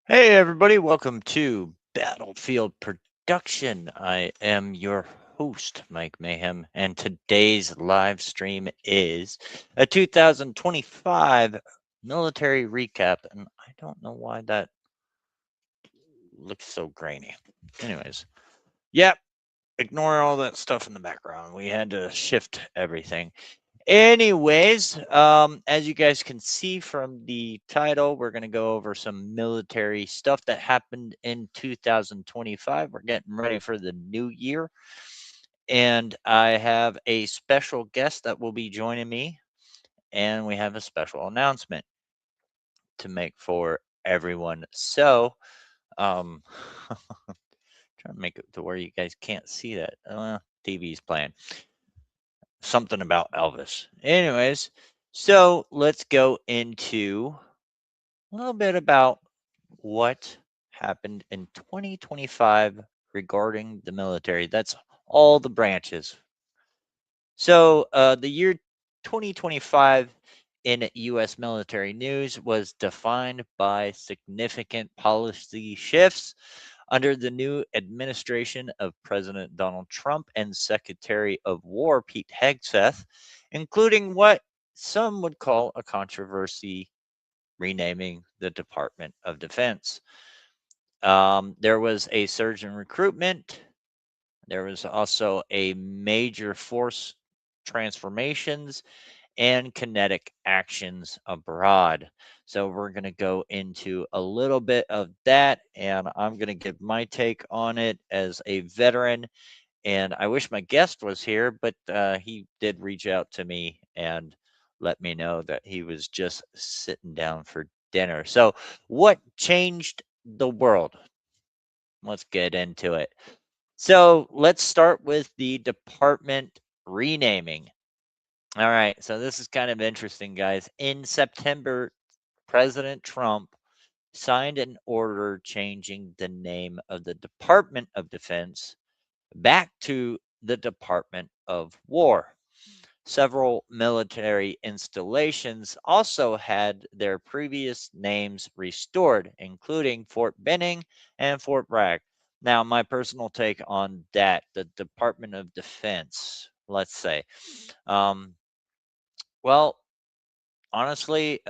Hey everybody, welcome to Battlefield Production. I am your host, Mike Mayhem, and today's live stream is a 2025 military recap. And I don't know why that looks so grainy. Anyways, yep, ignore all that stuff in the background. We had to shift everything. Anyways, as you guys can see from the title, we're going to go over some military stuff that happened in 2025. We're getting ready for the new year. And I have a special guest that will be joining me. And we have a special announcement to make for everyone. So, um, trying to make it to where you guys can't see that. TV's playing something about Elvis. Anyways, so let's go into a little bit about what happened in 2025 regarding the military. That's all the branches. So, the year 2025 in U.S. military news was defined by significant policy shifts under the new administration of President Donald Trump and Secretary of War Pete Hegseth, including what some would call a controversy renaming the Department of Defense. There was a surge in recruitment. There was also a major force transformations and kinetic actions abroad. So we're going to go into a little bit of that, and I'm going to give my take on it as a veteran. And I wish my guest was here, but he did reach out to me and let me know that he was just sitting down for dinner. So, what changed the world? Let's get into it. So, let's start with the department renaming. All right, so this is kind of interesting, guys. In September, President Trump signed an order changing the name of the Department of Defense back to the Department of War. Several military installations also had their previous names restored, including Fort Benning and Fort Bragg. Now, my personal take on that, the Department of Defense, let's say. Um, well, honestly,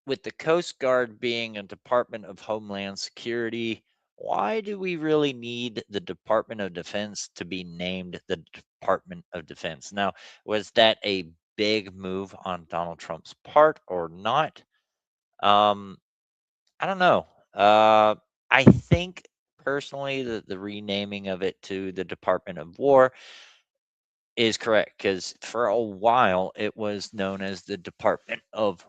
with the Coast Guard being a Department of Homeland Security, why do we really need the Department of Defense to be named the Department of Defense? Now, was that a big move on Donald Trump's part or not? Um, I don't know. I think personally that the renaming of it to the Department of War is correct because for a while it was known as the Department of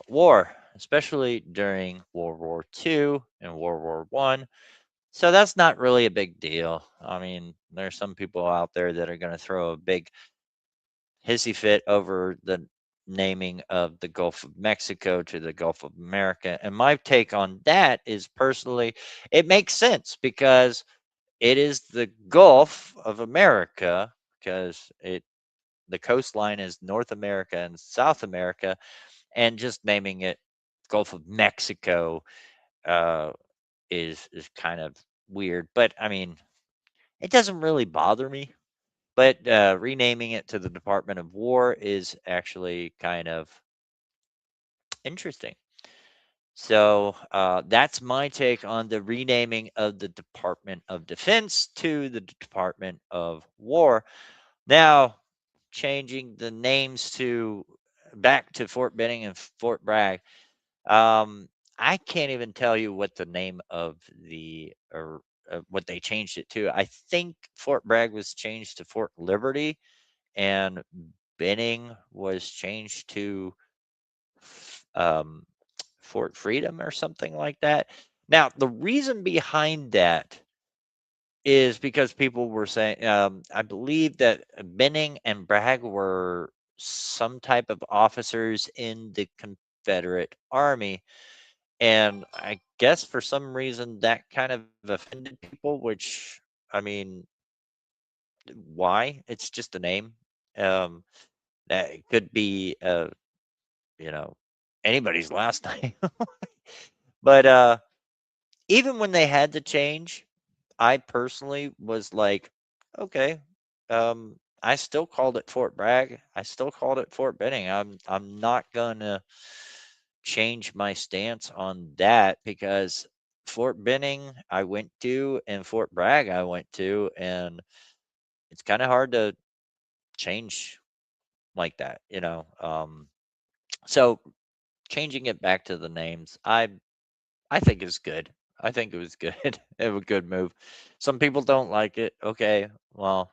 war, especially during World War II and World War One. So that's not really a big deal. I mean, there's some people out there that are going to throw a big hissy fit over the naming of the Gulf of Mexico to the Gulf of America. And my take on that is personally, it makes sense because it is the Gulf of America because the coastline is North America and South America, and just naming it Gulf of Mexico uh, is kind of weird. But I mean, it doesn't really bother me. But renaming it to the Department of War is actually kind of interesting. So that's my take on the renaming of the Department of Defense to the Department of War. Now, changing the names to back to Fort Benning and Fort Bragg. Um, I can't even tell you what the name of the or what they changed it to. I think Fort Bragg was changed to Fort Liberty, and Benning was changed to um, Fort Freedom or something like that. Now, the reason behind that is because people were saying, I believe that Benning and Bragg were some type of officers in the Confederate Army. And I guess for some reason that kind of offended people, which, I mean, why? It's just a name. Um, that it could be, you know, anybody's last name. But even when they had to change, I personally was like, okay, I still called it Fort Bragg. I still called it Fort Benning. I'm not gonna change my stance on that because Fort Benning I went to and Fort Bragg I went to, and it's kind of hard to change like that, you know. So changing it back to the names, I think is good. I think it was good. It was a good move. Some people don't like it. Okay, well,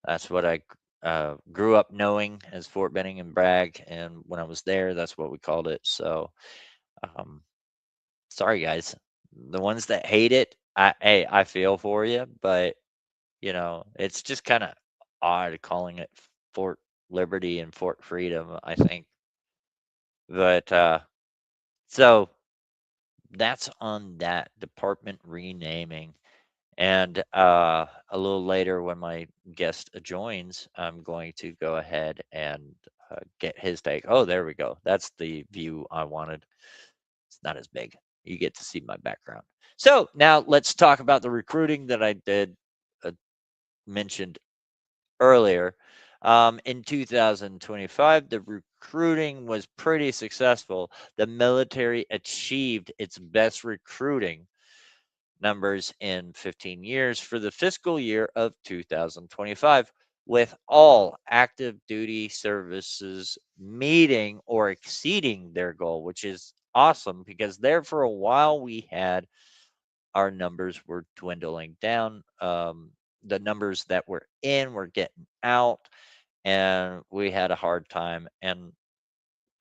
that's what I grew up knowing as Fort Benning and Bragg, and when I was there, that's what we called it. So, um, sorry guys, the ones that hate it, I feel for you, but it's just kind of odd calling it Fort Liberty and Fort Freedom. I think, but so that's on that department renaming. And a little later, when my guest joins, I'm going to go ahead and get his take. Oh, there we go. That's the view I wanted. It's not as big. You get to see my background. So now let's talk about the recruiting that I did mentioned earlier. In 2025, the recruiting was pretty successful. The military achieved its best recruiting numbers in 15 years for the fiscal year of 2025, with all active duty services meeting or exceeding their goal, which is awesome because there for a while we had our numbers were dwindling down. The numbers that were in were getting out, and we had a hard time. And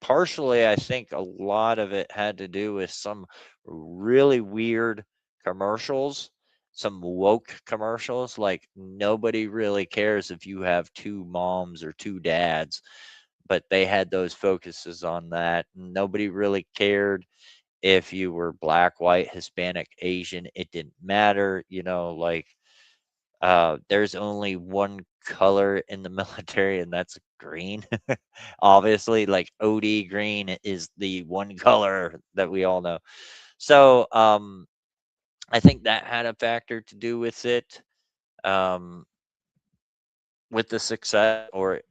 partially, I think a lot of it had to do with some really weird commercials, some woke commercials. Like nobody really cares if you have two moms or two dads, but they had those focuses on that. Nobody really cared if you were black, white, Hispanic, Asian. It didn't matter, like there's only one color in the military, and that's green. Obviously, like OD green is the one color that we all know. So, I think that had a factor to do with it, um, with the success or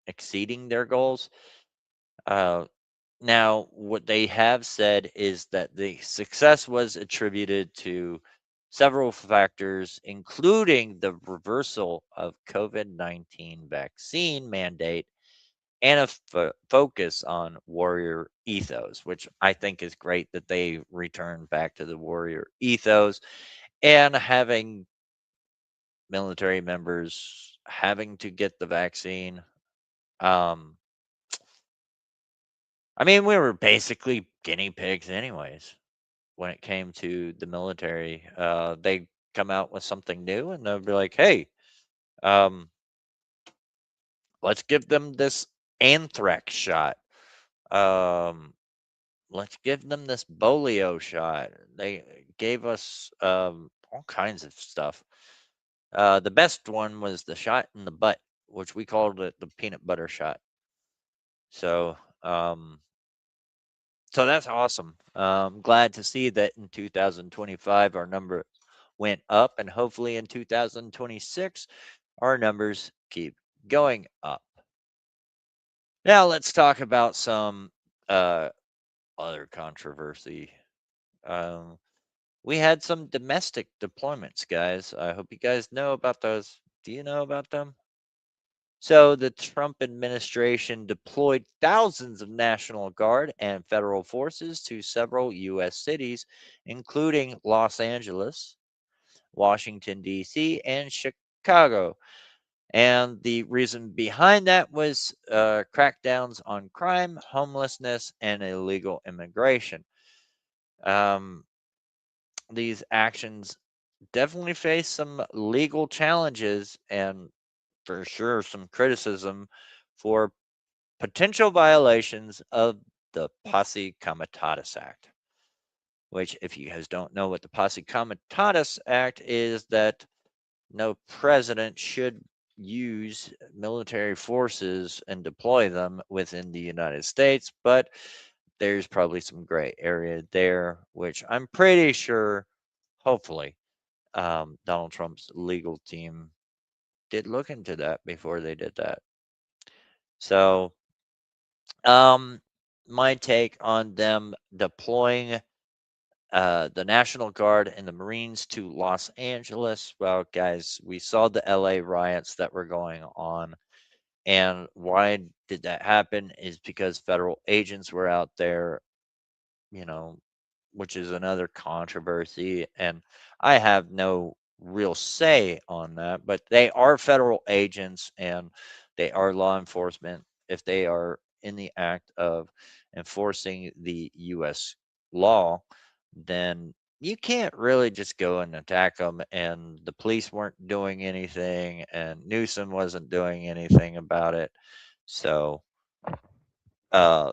exceeding their goals. Uh, Now, what they have said is that the success was attributed to several factors, including the reversal of COVID-19 vaccine mandate and a focus on warrior ethos, which I think is great that they return back to the warrior ethos and having military members having to get the vaccine. Um, I mean, we were basically guinea pigs, anyways. When it came to the military. They come out with something new and they'll be like, hey, um, let's give them this anthrax shot. Um, let's give them this polio shot. They gave us all kinds of stuff. The best one was the shot in the butt, which we called it the peanut butter shot. So, so that's awesome. Glad to see that in 2025 our number went up, and hopefully in 2026 our numbers keep going up. Now let's talk about some uh, other controversy. Um, we had some domestic deployments, guys. I hope you guys know about those. Do you know about them? So the Trump administration deployed thousands of National Guard and federal forces to several U.S. cities, including Los Angeles, Washington, D.C., and Chicago. And the reason behind that was crackdowns on crime, homelessness, and illegal immigration. Um, these actions definitely face some legal challenges and for sure some criticism for potential violations of the Posse Comitatus Act, which, if you guys don't know what the Posse Comitatus Act is, that no president should use military forces and deploy them within the United States. But there's probably some gray area there, which I'm pretty sure, hopefully, Donald Trump's legal team did look into that before they did that. So, um, my take on them deploying the National Guard and the Marines to Los Angeles. Well, guys, we saw the LA riots that were going on. And why did that happen is because federal agents were out there, you know, which is another controversy. And I have no real say on that, but they are federal agents and they are law enforcement if they are in the act of enforcing the U.S. law, then you can't really just go and attack them. And the police weren't doing anything, and Newsom wasn't doing anything about it. So, uh,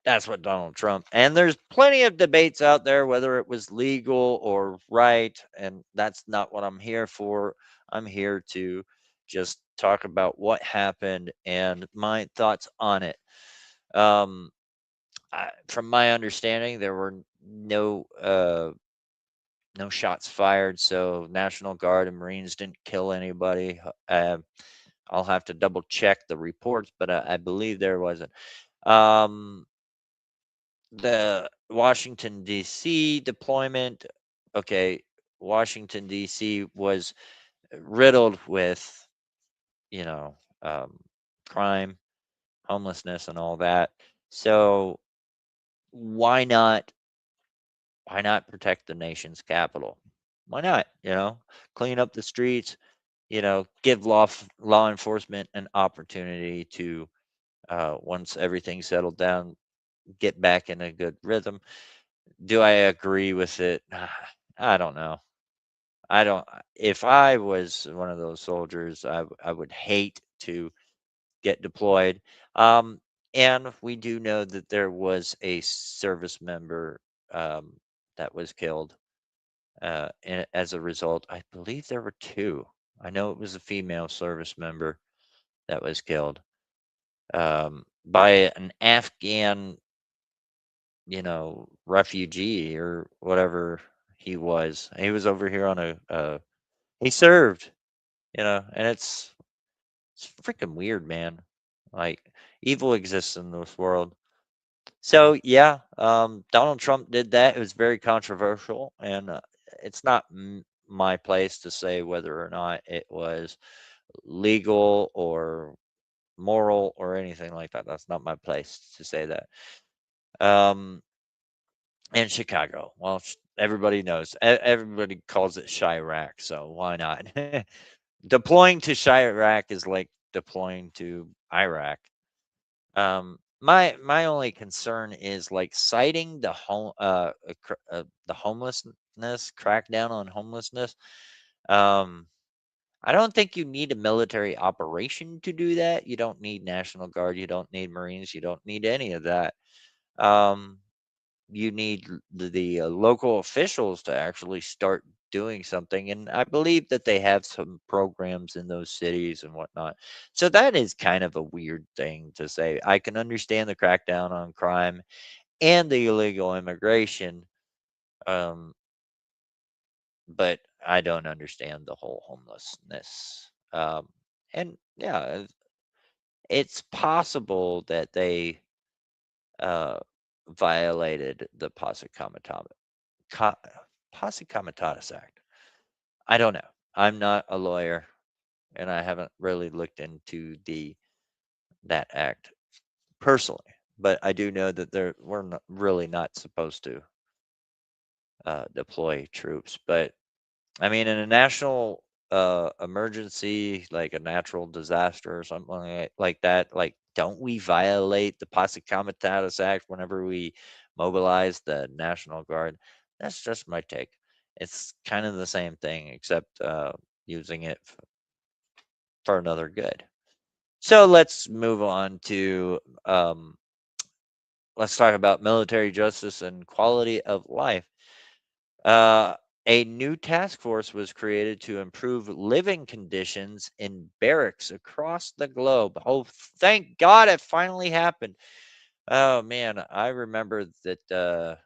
that's what Donald Trump, and there's plenty of debates out there whether it was legal or right, and that's not what I'm here for. I'm here to just talk about what happened and my thoughts on it. Um, from my understanding, there were no shots fired, so National Guard and Marines didn't kill anybody. I'll have to double check the reports, but I believe there wasn't. Um, the Washington D.C. deployment, okay, Washington D.C. was riddled with, you know, um, crime, homelessness, and all that. So why not? Why not protect the nation's capital? Why not? Clean up the streets. Give law enforcement an opportunity to, once everything's settled down, get back in a good rhythm. Do I agree with it? I don't know. I don't. If I was one of those soldiers, I would hate to get deployed. Um, and we do know that there was a service member um, that was killed. As a result, I believe there were two. I know it was a female service member that was killed by an Afghan, refugee or whatever he was. He was over here on he served, and it's freaking weird, man. Like evil exists in this world. So yeah, Donald Trump did that. It was very controversial, and it's not my place to say whether or not it was legal or moral or anything like that. That's not my place to say that. Um, in Chicago. Well, everybody knows. Everybody calls it Chirac, so why not? Deploying to Chirac is like deploying to Iraq. My only concern is like citing the homelessness crackdown on homelessness. Um, I don't think you need a military operation to do that. You don't need National Guard. You don't need Marines. You don't need any of that. Um, you need the local officials to actually start doing something. And I believe that they have some programs in those cities and whatnot. So that is kind of a weird thing to say. I can understand the crackdown on crime and the illegal immigration, um, but I don't understand the whole homelessness. And yeah, it's possible that they uh, violated the Co Posse Comitatus Act. I don't know. I'm not a lawyer, and I haven't really looked into the that act personally, but I do know that we're not, really not supposed to deploy troops. But I mean, in a national emergency, like a natural disaster or something like that, like don't we violate the Posse Comitatus Act whenever we mobilize the National Guard? That's just my take. It's kind of the same thing, except using it for another good. So let's move on to let's talk about military justice and quality of life. Uh, a new task force was created to improve living conditions in barracks across the globe. Oh, thank God it finally happened. Oh man, I remember that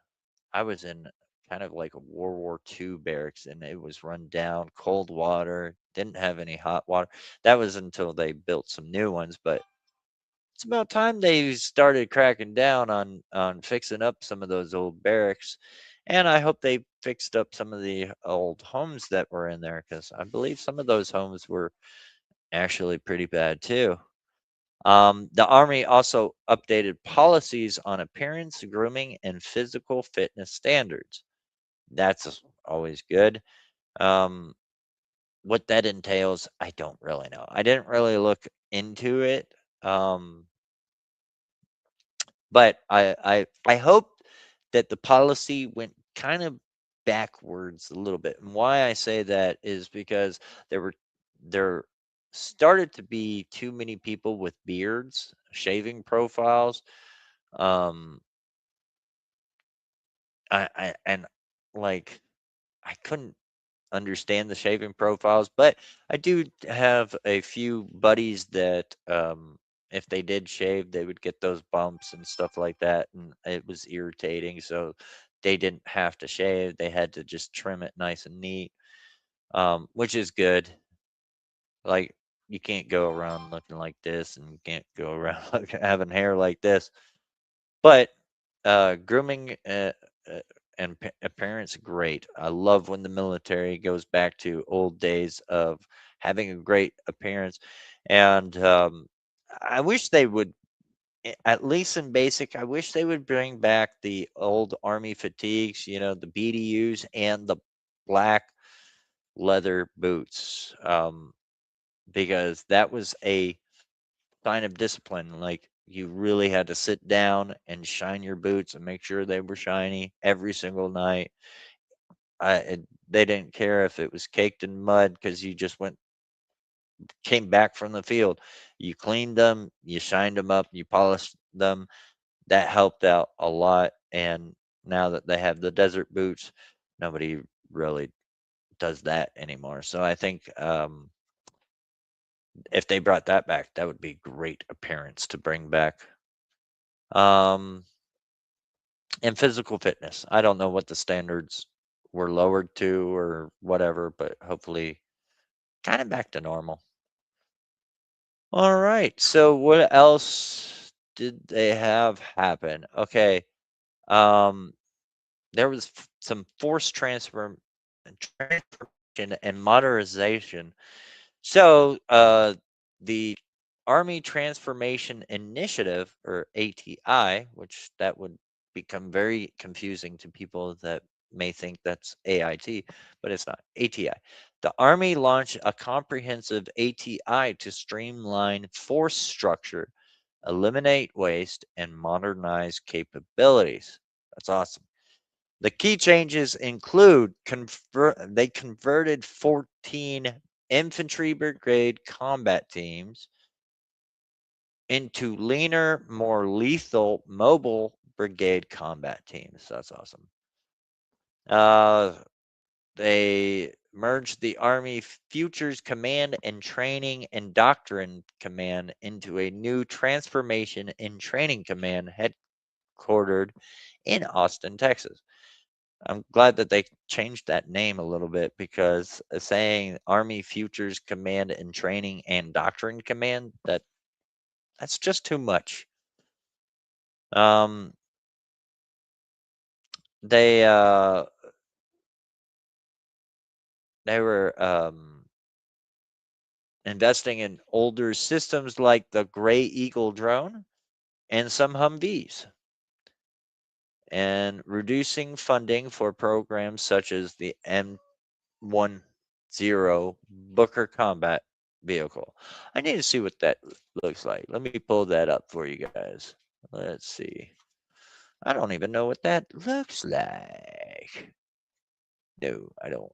I was in kind of like a World War II barracks and it was run down, cold water, didn't have any hot water. That was until they built some new ones, but it's about time they started cracking down on fixing up some of those old barracks. And I hope they fixed up some of the old homes that were in there because I believe some of those homes were actually pretty bad too. The Army also updated policies on appearance, grooming, and physical fitness standards. That's always good. Um, what that entails, I don't really know. I didn't really look into it. Um, but I hope that the policy went kind of backwards a little bit. And why I say that is because there started to be too many people with beards, shaving profiles. Um, I and like I couldn't understand the shaving profiles, but I do have a few buddies that if they did shave, they would get those bumps and stuff like that, and it was irritating. So they didn't have to shave; they had to just trim it nice and neat, which is good. Like you can't go around looking like this, and you can't go around having hair like this. But grooming and appearance, great. I love when the military goes back to old days of having a great appearance. And I wish they would, at least in basic, I wish they would bring back the old Army fatigues, the BDUs and the black leather boots, because that was a sign of discipline. Like you really had to sit down and shine your boots and make sure they were shiny every single night. They didn't care if it was caked in mud because you just came back from the field. You cleaned them, you shined them up, you polished them. That helped out a lot. And now that they have the desert boots, nobody really does that anymore. So I think if they brought that back, that would be great appearance to bring back. Um, and physical fitness. I don't know what the standards were lowered to or whatever, but hopefully kind of back to normal. All right. So what else did they have happen? Okay. Um, there was some forced transformation and modernization. So, the Army Transformation Initiative, or ATI, which that would become very confusing to people that may think that's AIT, but it's not ATI. The Army launched a comprehensive ATI to streamline force structure, eliminate waste, and modernize capabilities. That's awesome. The key changes include they converted 14 infantry brigade combat teams into leaner, more lethal mobile brigade combat teams. That's awesome. Uh, they merged the Army Futures Command and Training and Doctrine Command into a new Transformation and Training Command headquartered in Austin, Texas. I'm glad that they changed that name a little bit because saying Army Futures Command and Training and Doctrine Command, that's just too much. Um, they uh, they were investing in older systems like the Gray Eagle drone and some Humvees, and reducing funding for programs such as the M10 Booker combat vehicle. I need to see what that looks like. Let me pull that up for you guys. Let's see. I don't even know what that looks like. No, I don't.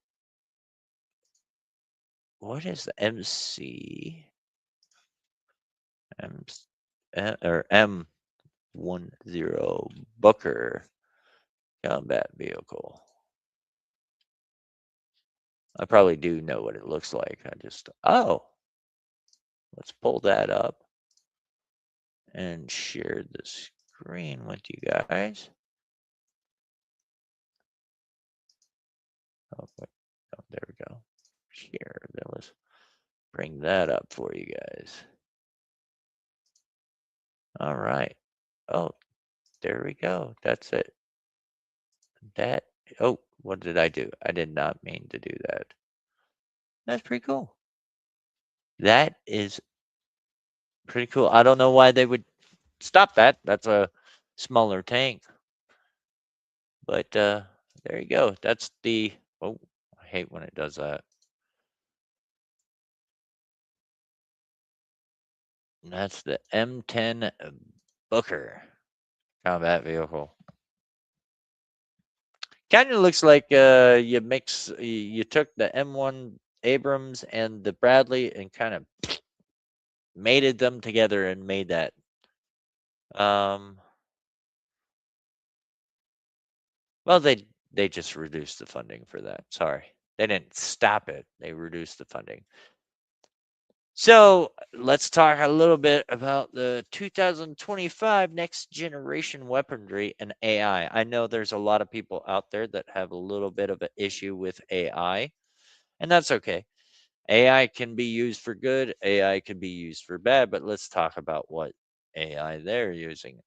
What is the MC M or M10 Booker combat vehicle? I probably do know what it looks like. Let's pull that up and share the screen with you guys. Oh, wait. Oh, there we go. Here, let's bring that up for you guys. All right. Oh, there we go. That's it. That. Oh, what did I do? I did not mean to do that. That's pretty cool. That is pretty cool. I don't know why they would stop that. That's a smaller tank. But there you go. That's the. Oh, I hate when it does that. And that's the M10 Booker combat vehicle. Kind of looks like you took the M1 Abrams and the Bradley and kind of mated them together and made that. Well, they just reduced the funding for that. Sorry, they didn't stop it. They reduced the funding. So let's talk a little bit about the 2025 next generation weaponry and AI. I know there's a lot of people out there that have a little bit of an issue with AI, and that's okay. AI can be used for good, AI can be used for bad, but let's talk about what AI they're using.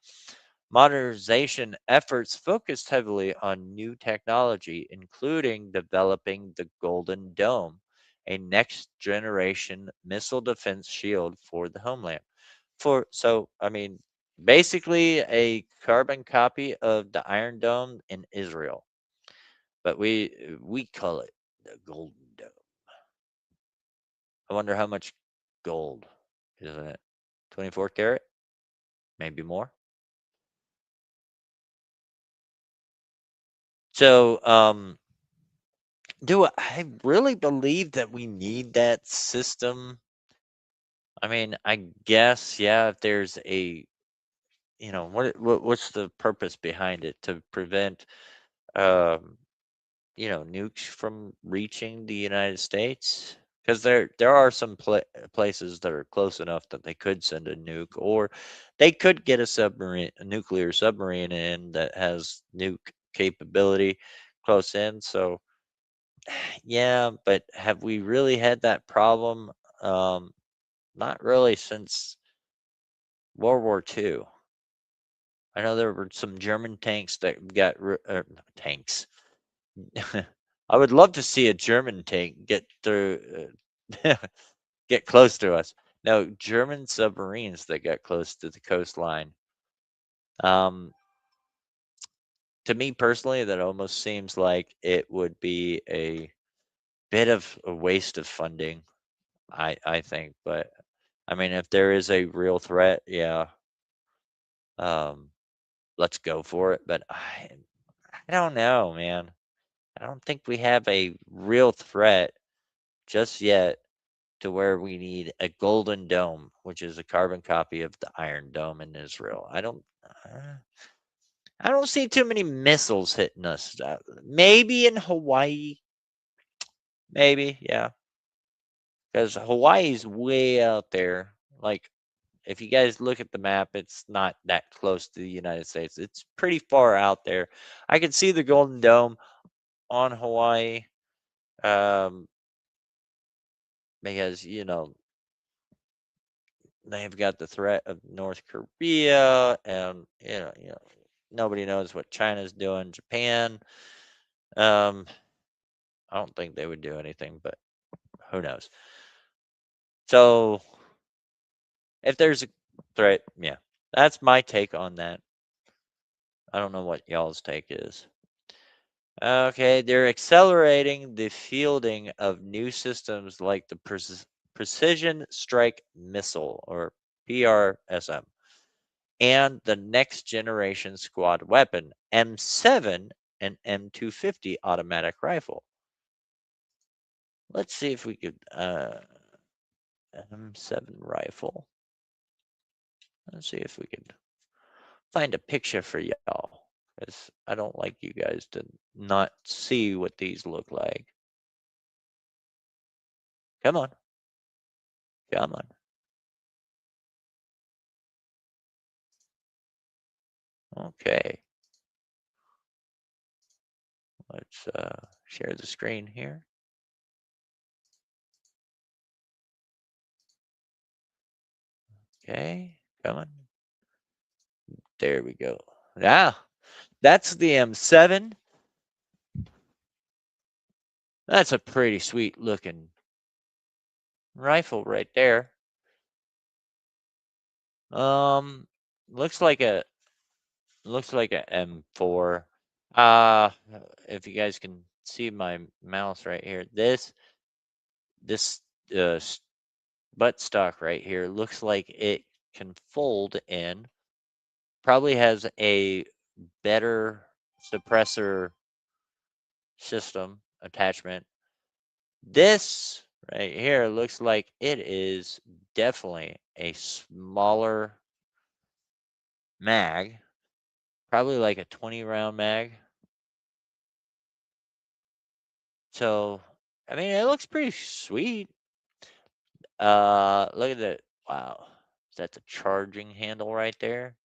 Modernization efforts focused heavily on new technology, including developing the Golden Dome, a next generation missile defense shield for the homeland. I mean, basically a carbon copy of the Iron Dome in Israel, but we call it the Golden Dome. I wonder how much gold is in it. 24 karat, maybe more. So, do I really believe that we need that system? I mean, I guess, yeah, if there's what's the purpose behind it to prevent, um, nukes from reaching the United States? Because there are some places that are close enough that they could send a nuke, or they could get a nuclear submarine in that has nuke capability close in. So, yeah, but have we really had that problem? Um, Not really since World War II. I know there were some German tanks that tanks. I would love to see a German tank get through, get close to us. No, German submarines that got close to the coastline. Um, to me personally, that almost seems like it would be a bit of a waste of funding. I think, but I mean, if there is a real threat, yeah, um, let's go for it. But I don't know, man. I don't think we have a real threat just yet to where we need a golden dome, which is a carbon copy of the Iron Dome in Israel. I don't see too many missiles hitting us. Maybe in Hawaii, maybe, yeah, because Hawaii's way out there. Like, if you guys look at the map, it's not that close to the United States. It's pretty far out there. I could see the Golden Dome on Hawaii, um, because they've got the threat of North Korea, and nobody knows what China's doing. Japan, um, I don't think they would do anything, but who knows? So if there's a threat, yeah, that's my take on that. I don't know what y'all's take is. Okay, they're accelerating the fielding of new systems like the Precision Strike Missile, or PRSM, and the Next Generation Squad Weapon, M7 and M250 automatic rifle. Let's see if we could, M7 rifle. Let's see if we could find a picture for y'all, because I don't like you guys to not see what these look like. Come on. Come on. Okay. Let's share the screen here. Okay, coming. There we go. Yeah, that's the M7. That's a pretty sweet looking rifle right there. Um, looks like a M4. Uh, if you guys can see my mouse right here, this uh buttstock right here looks like it can fold in. Probably has a better suppressor system attachment. This right here looks like it is definitely a smaller mag, probably like a 20 round mag. So, I mean, it looks pretty sweet. Look at that. Wow. Is that the charging handle right there?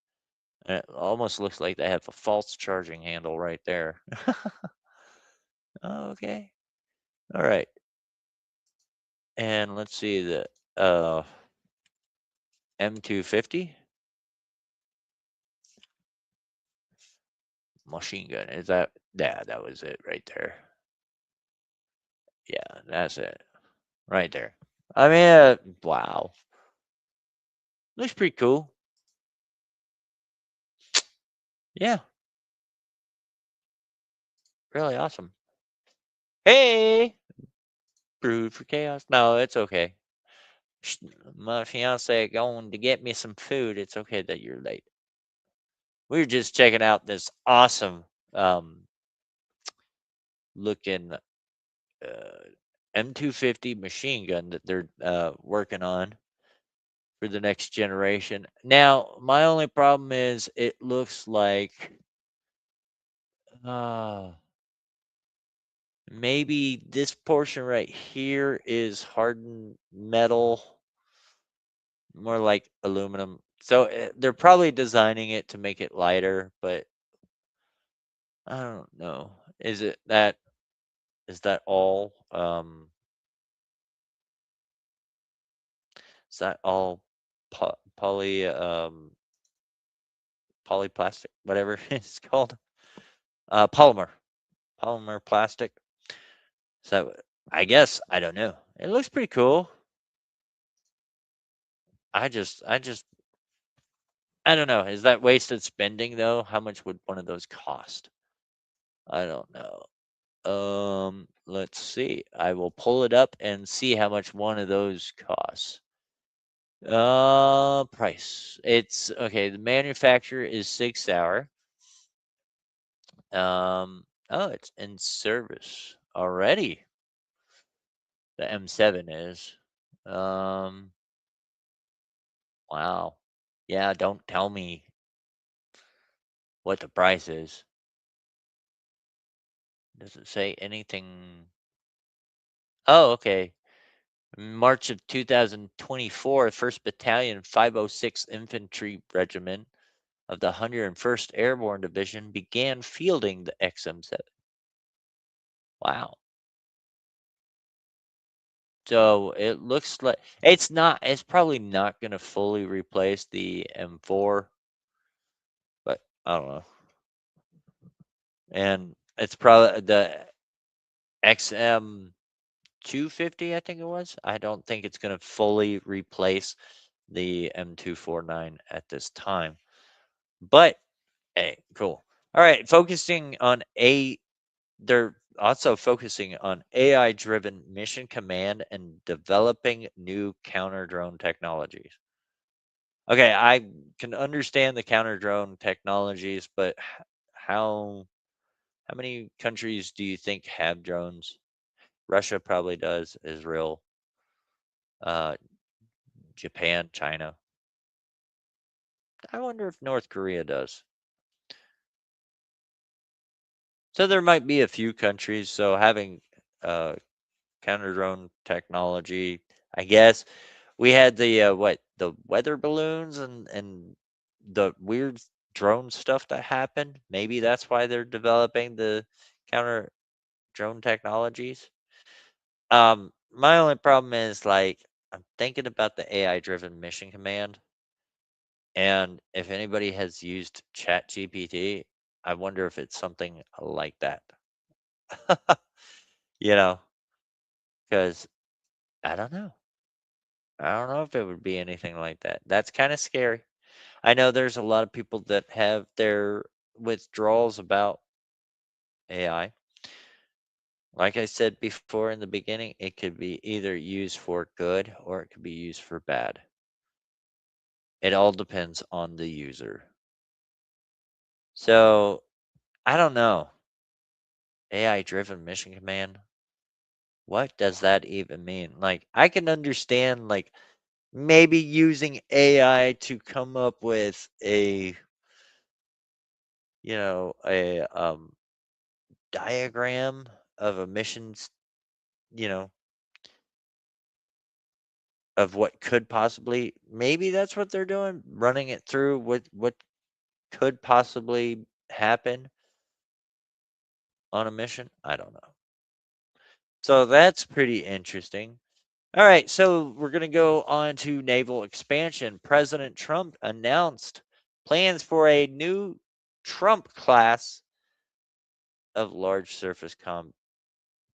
And it almost looks like they have a false charging handle right there. Okay. All right. And let's see the uh M250 machine gun. Is that yeah, that was it right there. Yeah, that's it. Right there. I mean, wow. Looks pretty cool. Yeah, really awesome. Hey, brewed for chaos. No, it's okay. My fiance going to get me some food. It's okay that you're late. We were just checking out this awesome looking M250 machine gun that they're working on for the next generation. Now, my only problem is it looks like uh, maybe this portion right here is hardened metal, more like aluminum. So they're probably designing it to make it lighter, but I don't know. Is that all is that all poly polyplastic, whatever it's called? Polymer plastic. So I guess I don't know. It looks pretty cool. I don't know. Is that wasted spending though? How much would one of those cost? I don't know. Let's see. I will pull it up and see how much one of those costs. Price. It's okay. The manufacturer is 6 hour. Oh, it's in service already. The M7 is. Um, wow. Yeah, don't tell me what the price is. Does it say anything? Oh, okay. March of 2024, 1st Battalion, 506 Infantry Regiment of the 101st Airborne Division began fielding the XM7. Wow. So it looks like it's probably not going to fully replace the M4, but I don't know. And it's probably the XM 250, I think it was. I don't think it's going to fully replace the M249 at this time. But hey, cool. All right, they're also focusing on AI driven mission command and developing new counter drone technologies. Okay, I can understand the counter drone technologies, but how many countries do you think have drones? Russia probably does. Israel, uh, Japan, China. I wonder if North Korea does. So there might be a few countries. So having uh, counter drone technology, I guess we had the what the weather balloons and the weird drone stuff that happened. Maybe that's why they're developing the counter drone technologies. My only problem is like I'm thinking about the AI driven mission command, and if anybody has used Chat GPT, I wonder if it's something like that. you know, because I don't know. I don't know if it would be anything like that. That's kind of scary. I know there's a lot of people that have their withdrawals about AI. Like I said before in the beginning, it could be either used for good or it could be used for bad. It all depends on the user. So I don't know. AI driven mission command. What does that even mean? Like I can understand like maybe using AI to come up with a diagram of emissions, you know, of what could possibly maybe that's what they're doing, running it through what could possibly happen on a mission. I don't know. So that's pretty interesting. All right, so we're going to go on to naval expansion. President Trump announced plans for a new Trump class of large surface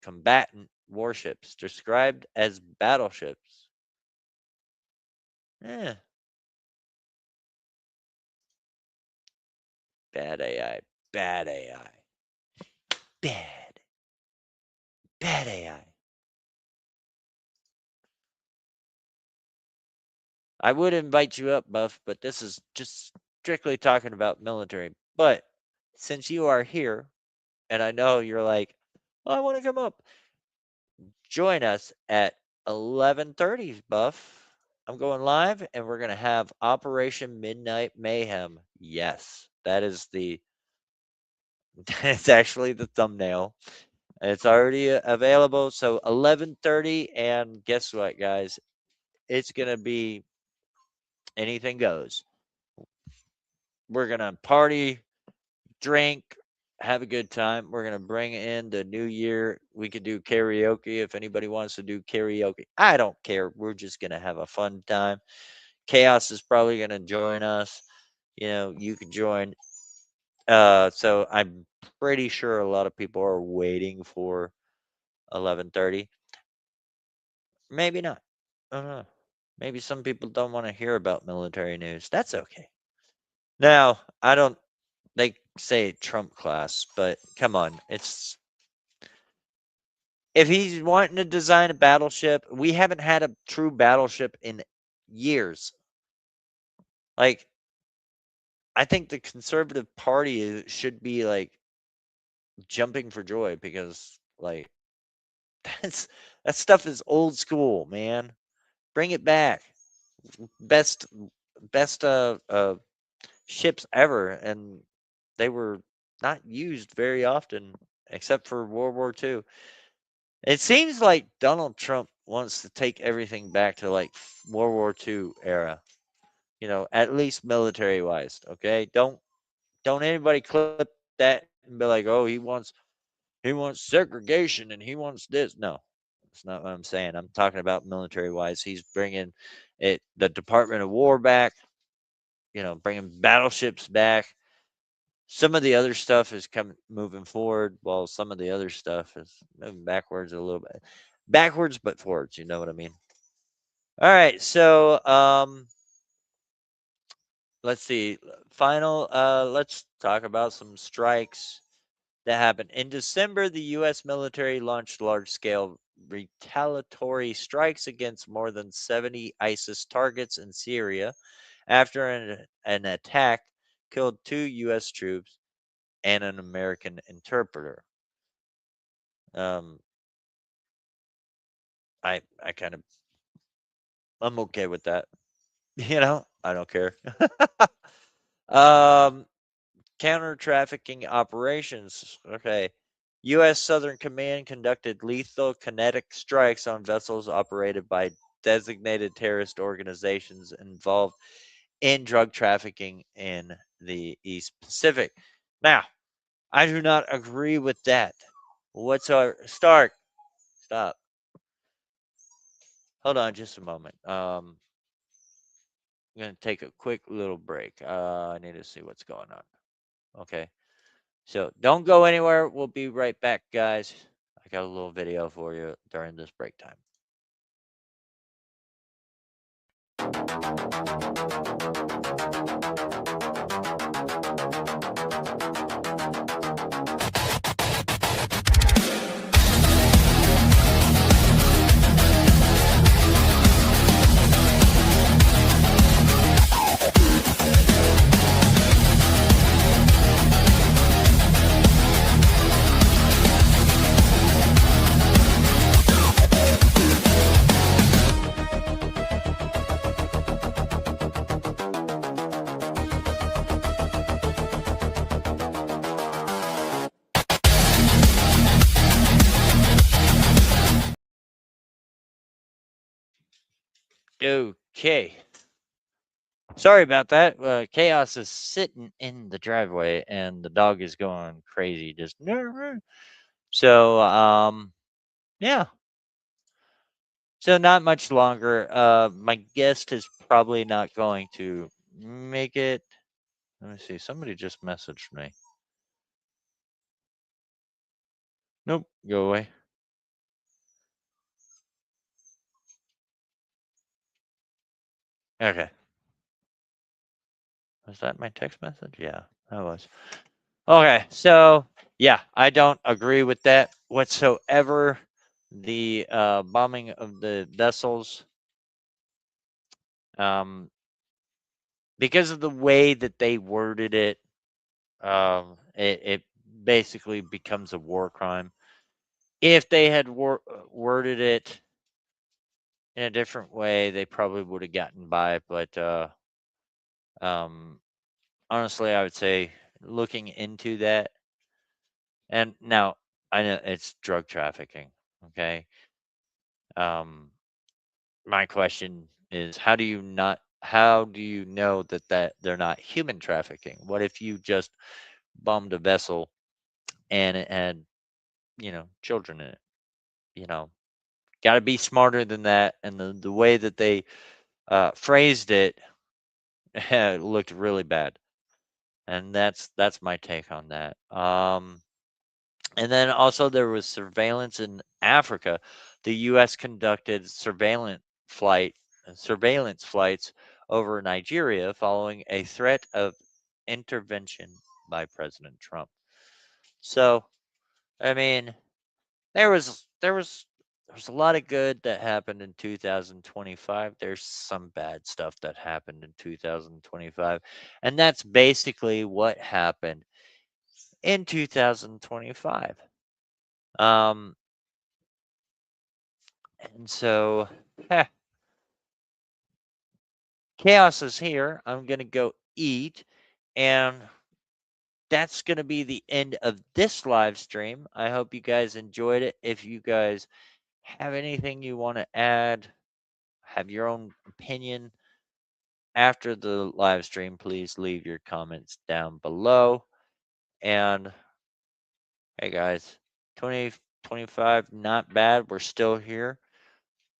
combatant warships described as battleships. Eh, bad AI. Bad AI. Bad. Bad AI. I would invite you up, Buff, but this is just strictly talking about military. But since you are here, and I know you're like, oh, I want to come up, join us at 11:30, Buff. I'm going live, and we're gonna have Operation Midnight Mayhem. Yes, that is the. It's actually the thumbnail. It's already available. So 11:30, and guess what, guys? It's gonna be anything goes. We're gonna party, drink, have a good time. We're gonna bring in the new year. We could do karaoke if anybody wants to do karaoke. I don't care. We're just gonna have a fun time. Chaos is probably gonna join us. You could join. So I'm pretty sure a lot of people are waiting for 11:30. Maybe not. I don't know. Maybe some people don't want to hear about military news. That's okay. Now, I don't. They say Trump class, but come on, it's if he's wanting to design a battleship, we haven't had a true battleship in years. Like, I think the conservative party should be like jumping for joy because like that's that stuff is old school, man. Bring it back. Best best ships ever, and they were not used very often except for World War II. It seems like Donald Trump wants to take everything back to like World War II era, at least military wise. Okay, don't anybody clip that and be like, oh, he wants segregation and he wants this. No, that's not what I'm saying. I'm talking about military wise. He's bringing the Department of War back. Bringing battleships back. Some of the other stuff is coming moving forward, while some of the other stuff is moving backwards a little bit. Backwards but forwards, you know what I mean? All right, so let's see. Let's talk about some strikes that happened. In December, the US military launched large-scale retaliatory strikes against more than 70 ISIS targets in Syria after an attack killed 2 US troops and an American interpreter. Um, I kind of I'm okay with that. I don't care. um, Counter trafficking operations. Okay. U.S. Southern Command conducted lethal kinetic strikes on vessels operated by designated terrorist organizations involved in drug trafficking in the East Pacific. Now, I do not agree with that whatsoever. Start. Stop. Hold on just a moment. I'm going to take a quick little break. I need to see what's going on. Okay. So don't go anywhere. We'll be right back, guys. I got a little video for you during this break time. Okay. Sorry about that. Chaos is sitting in the driveway and the dog is going crazy. Just so yeah. So not much longer. My guest is probably not going to make it. Let me see. Somebody just messaged me. Nope. Go away. Okay. Was that my text message? Yeah, that was. Okay. So yeah, I don't agree with that whatsoever. The bombing of the vessels, um, because of the way that they worded it, it basically becomes a war crime. If they had worded it in a different way, they probably would have gotten by. But um, honestly, I would say looking into that, and now I know it's drug trafficking. Okay. Um, my question is, how do you know that they're not human trafficking? What if you just bombed a vessel and it had, children in it? You know, got to be smarter than that. And the way that they phrased it looked really bad. And that's my take on that. And then also there was surveillance in Africa. The U.S. conducted surveillance flights over Nigeria following a threat of intervention by President Trump. So, I mean, there was a lot of good that happened in 2025. There's some bad stuff that happened in 2025, and that's basically what happened in 2025. Um, and so, heh, chaos is here. I'm gonna go eat, and that's gonna be the end of this live stream. I hope you guys enjoyed it. If you guys have anything you want to add, have your own opinion after the live stream, please leave your comments down below. And hey guys, 2025, not bad. We're still here.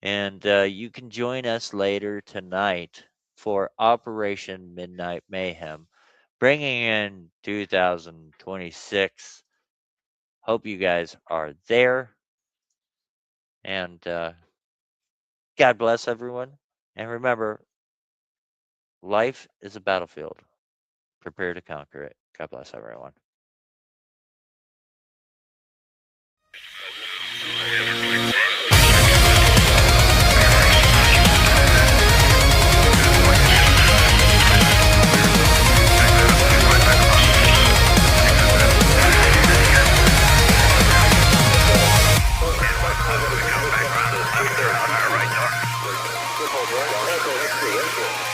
And you can join us later tonight for Operation Midnight Mayhem, bringing in 2026. Hope you guys are there. And God bless everyone. And remember, life is a battlefield. Prepare to conquer it. God bless everyone. All right,